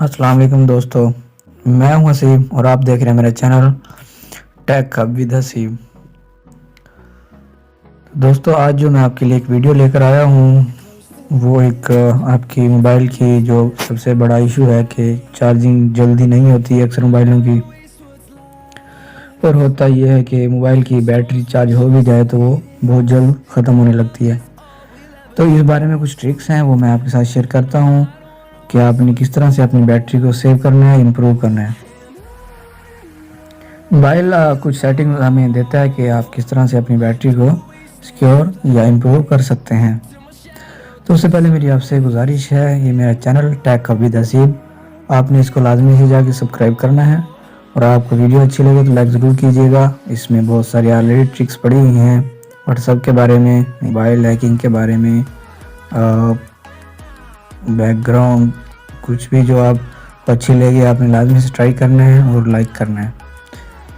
अस्सलाम वालेकुम दोस्तों, मैं हूं हसीब और आप देख रहे हैं मेरा channel tech hub with Haseeb. दोस्तों, आज जो मैं आपके लिए एक वीडियो लेकर आया हूं वो एक आपकी मोबाइल की जो सबसे बड़ा इशू है कि चार्जिंग जल्दी नहीं होती है अक्सर मोबाइलों की। और होता यह है कि मोबाइल की बैटरी चार्ज हो भी जाए तो वो बहुत जल्द ख़त्म होने लगती है। तो इस बारे में कुछ ट्रिक्स हैं वो मैं आपके साथ शेयर करता हूँ कि आपने किस तरह से अपनी बैटरी को सेव करना है, इम्प्रूव करना है। मोबाइल कुछ सेटिंग हमें देता है कि आप किस तरह से अपनी बैटरी को सिक्योर या इम्प्रूव कर सकते हैं। तो उससे पहले मेरी आपसे गुजारिश है, ये मेरा channel tech hub with Haseeb, आपने इसको लाजमी से जाके सब्सक्राइब करना है और आपको वीडियो अच्छी लगे तो लाइक ज़रूर कीजिएगा। इसमें बहुत सारी ऑलरेडी ट्रिक्स पड़ी हुई हैं व्हाट्सएप के बारे में, मोबाइल हैकिंग के बारे में, बैकग्राउंड, कुछ भी जो आपको अच्छी लगे आपने लाजमी से ट्राई करना है और लाइक करना है।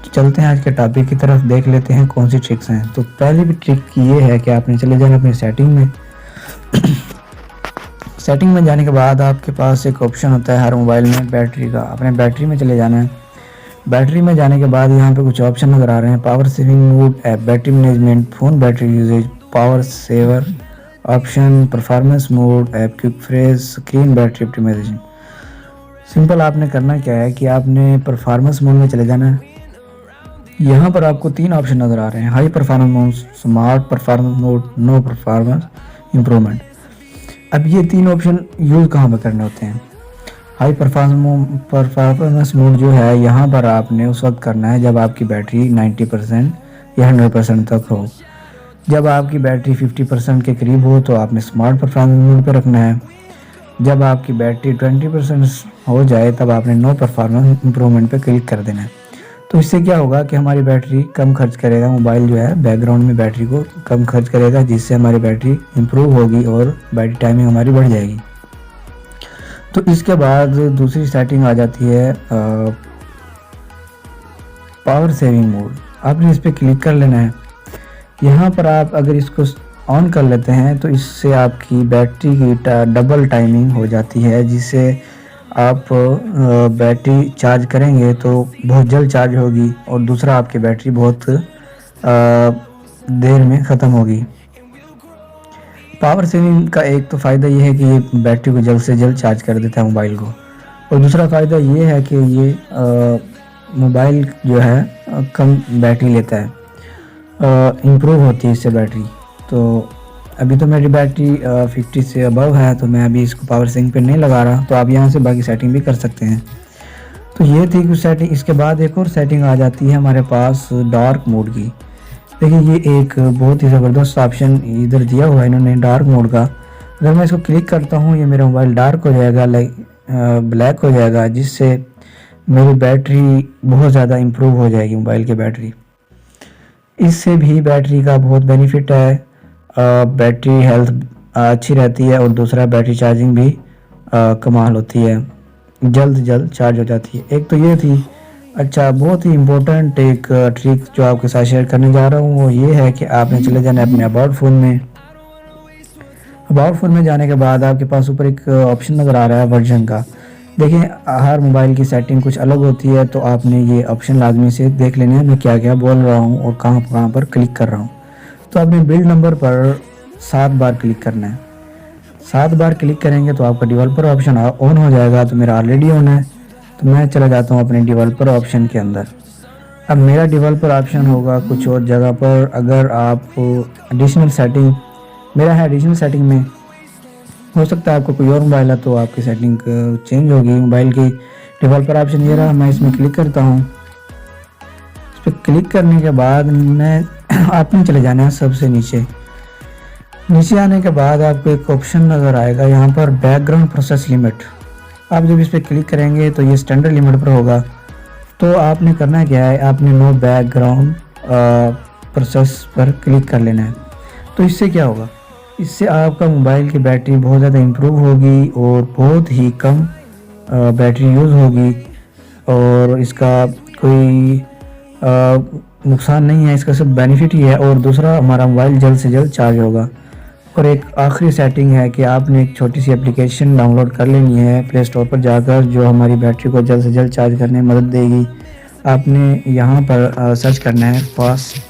तो चलते हैं आज के टॉपिक की तरफ, देख लेते हैं कौन सी ट्रिक्स हैं। तो पहली भी ट्रिक ये है कि आपने चले जाना अपनी सेटिंग में। सेटिंग में जाने के बाद आपके पास एक ऑप्शन होता है हर मोबाइल में बैटरी का, अपने बैटरी में चले जाना है। बैटरी में जाने के बाद यहाँ पे कुछ ऑप्शन नज़र आ रहे हैं, power saving mode, app battery management, phone battery usage, power saver option, performance mode, app quick freeze, screen battery optimisation. Simple आपने करना क्या है कि आपने परफॉर्मेंस मोड में चले जाना है। यहाँ पर आपको तीन ऑप्शन नज़र आ रहे हैं, high performance mode, smart performance mode, no performance improvement. अब ये तीन ऑप्शन यूज़ कहाँ पर करने होते हैं? हाई परफॉर्मेंस मोड जो है यहाँ पर आपने उस वक्त करना है जब आपकी बैटरी 90% या 100% तक हो। जब आपकी बैटरी 50% के करीब हो तो आपने स्मार्ट परफॉर्मेंस मोड पर रखना है। जब आपकी बैटरी 20% हो जाए तब आपने नो परफॉर्मेंस इम्प्रूवमेंट पे क्लिक कर देना है। तो इससे क्या होगा कि हमारी बैटरी कम खर्च करेगा, मोबाइल जो है बैकग्राउंड में बैटरी को कम खर्च करेगा, जिससे हमारी बैटरी इम्प्रूव होगी और बैटरी टाइमिंग हमारी बढ़ जाएगी। तो इसके बाद दूसरी सेटिंग आ जाती है पावर सेविंग मोड। आपने इस पर क्लिक कर लेना है। यहाँ पर आप अगर इसको ऑन कर लेते हैं तो इससे आपकी बैटरी की डबल टाइमिंग हो जाती है, जिससे आप बैटरी चार्ज करेंगे तो बहुत जल्द चार्ज होगी और दूसरा आपकी बैटरी बहुत देर में ख़त्म होगी। पावर सेविंग का एक तो फ़ायदा ये है कि ये बैटरी को जल्द से जल्द चार्ज कर देता है मोबाइल को, और दूसरा फ़ायदा ये है कि ये मोबाइल जो है कम बैटरी लेता है, इम्प्रूव होती है इससे बैटरी। तो अभी तो मेरी बैटरी 50 से अबव है, तो मैं अभी इसको पावर सेविंग पे नहीं लगा रहा। तो आप यहाँ से बाकी सेटिंग भी कर सकते हैं। तो ये थी कुछ सेटिंग। इसके बाद एक और सेटिंग आ जाती है हमारे पास डार्क मोड की। देखिए ये एक बहुत ही ज़बरदस्त ऑप्शन इधर दिया हुआ है इन्होंने डार्क मोड का। अगर मैं इसको क्लिक करता हूँ ये मेरा मोबाइल डार्क हो जाएगा, लाइक ब्लैक हो जाएगा, जिससे मेरी बैटरी बहुत ज़्यादा इम्प्रूव हो जाएगी मोबाइल की बैटरी। इससे भी बैटरी का बहुत बेनिफिट है, बैटरी हेल्थ अच्छी रहती है और दूसरा बैटरी चार्जिंग भी कमाल होती है, जल्द चार्ज हो जाती है। एक तो ये थी। अच्छा, बहुत ही इम्पोर्टेंट एक ट्रिक जो आपके साथ शेयर करने जा रहा हूँ वो ये है कि आपने चले जाना है अपने अबाउट फ़ोन में। अबाउट फ़ोन में जाने के बाद आपके पास ऊपर एक ऑप्शन नज़र आ रहा है वर्जन का। देखिए हर मोबाइल की सेटिंग कुछ अलग होती है, तो आपने ये ऑप्शन लाजमी से देख लेना है मैं क्या क्या बोल रहा हूँ और कहाँ पर क्लिक कर रहा हूँ। तो आपने बिल्ड नंबर पर 7 बार क्लिक करना है। 7 बार क्लिक करेंगे तो आपका डेवलपर ऑप्शन ऑन हो जाएगा। तो मेरा ऑलरेडी ऑन है, तो मैं चला जाता हूँ अपने डेवलपर ऑप्शन के अंदर। अब मेरा डेवलपर ऑप्शन होगा कुछ और जगह पर। अगर आप एडिशनल सेटिंग, मेरा है एडिशनल सेटिंग में, हो सकता है आपको कोई और मोबाइल है तो आपकी सेटिंग चेंज होगी। मोबाइल की डेवलपर ऑप्शन ये रहा, मैं इसमें क्लिक करता हूँ। इस पर क्लिक करने के बाद मैं आपने चले जाना है सबसे नीचे। नीचे आने के बाद आपको एक ऑप्शन नज़र आएगा यहाँ पर बैकग्राउंड प्रोसेस लिमिट। आप जब इस पर क्लिक करेंगे तो ये स्टैंडर्ड लिमिट पर होगा। तो आपने करना क्या है, आपने नो बैकग्राउंड प्रोसेस पर क्लिक कर लेना है। तो इससे क्या होगा, इससे आपका मोबाइल की बैटरी बहुत ज़्यादा इम्प्रूव होगी और बहुत ही कम बैटरी यूज़ होगी और इसका कोई नुकसान नहीं है, इसका सब बेनिफिट ही है। और दूसरा हमारा मोबाइल जल्द से जल्द चार्ज होगा। और एक आखिरी सेटिंग है कि आपने एक छोटी सी एप्लीकेशन डाउनलोड कर लेनी है प्ले स्टोर पर जाकर, जो हमारी बैटरी को जल्द से जल्द चार्ज करने में मदद देगी। आपने यहाँ पर सर्च करना है फास्ट,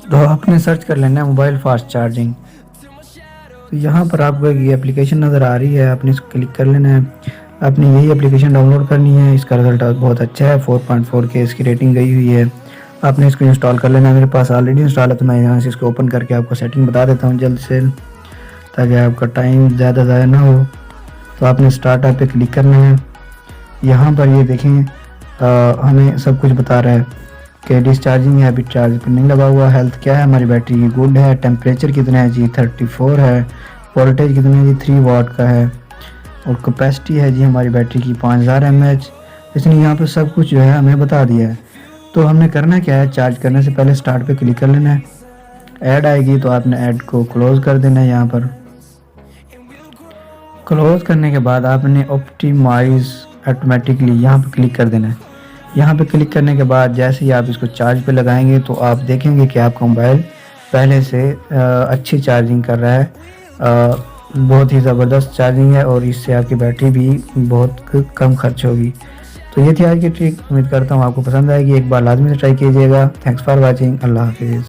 तो आपने सर्च कर लेना है मोबाइल फास्ट चार्जिंग। तो यहाँ पर आपको ये एप्लीकेशन नज़र आ रही है, आपने इसको क्लिक कर लेना है। आपने यही एप्लीकेशन डाउनलोड करनी है। इसका रिजल्ट बहुत अच्छा है, 4.4 के इसकी रेटिंग गई हुई है। आपने इसको इंस्टॉल कर लेना है। मेरे पास ऑलरेडी इंस्टॉल है, तो मैं यहाँ से इसको ओपन करके आपको सेटिंग बता देता हूँ जल्द से, ताकि आपका टाइम ज़्यादा ज़ाया ना हो। तो आपने स्टार्ट ऐप पे क्लिक करना है। यहाँ पर ये देखें हमें सब कुछ बता रहा है कि डिस्चार्जिंग है, अभी चार्ज पर नहीं लगा हुआ। हेल्थ क्या है हमारी बैटरी की, गुड है। टेम्परेचर कितना है जी, 34 है। वोल्टेज कितना है जी, 3 वाट का है। और कैपेसिटी है जी हमारी बैटरी की 5000 mAh। इसने यहाँ पर सब कुछ जो है हमें बता दिया है। तो हमने करना क्या है, चार्ज करने से पहले स्टार्ट पे क्लिक कर लेना है। ऐड आएगी तो आपने ऐड को क्लोज़ कर देना है। यहाँ पर क्लोज़ करने के बाद आपने ऑप्टिमाइज ऑटोमेटिकली यहाँ पर क्लिक कर देना है। यहाँ पे क्लिक करने के बाद जैसे ही आप इसको चार्ज पे लगाएंगे तो आप देखेंगे कि आपका मोबाइल पहले से अच्छी चार्जिंग कर रहा है। बहुत ही ज़बरदस्त चार्जिंग है और इससे आपकी बैटरी भी बहुत कम खर्च होगी। तो ये थी आज की ट्रिक। उम्मीद करता हूँ आपको पसंद आएगी। एक बार लाजमी से ट्राई कीजिएगा। Thanks for watching. अल्लाह हाफिज़।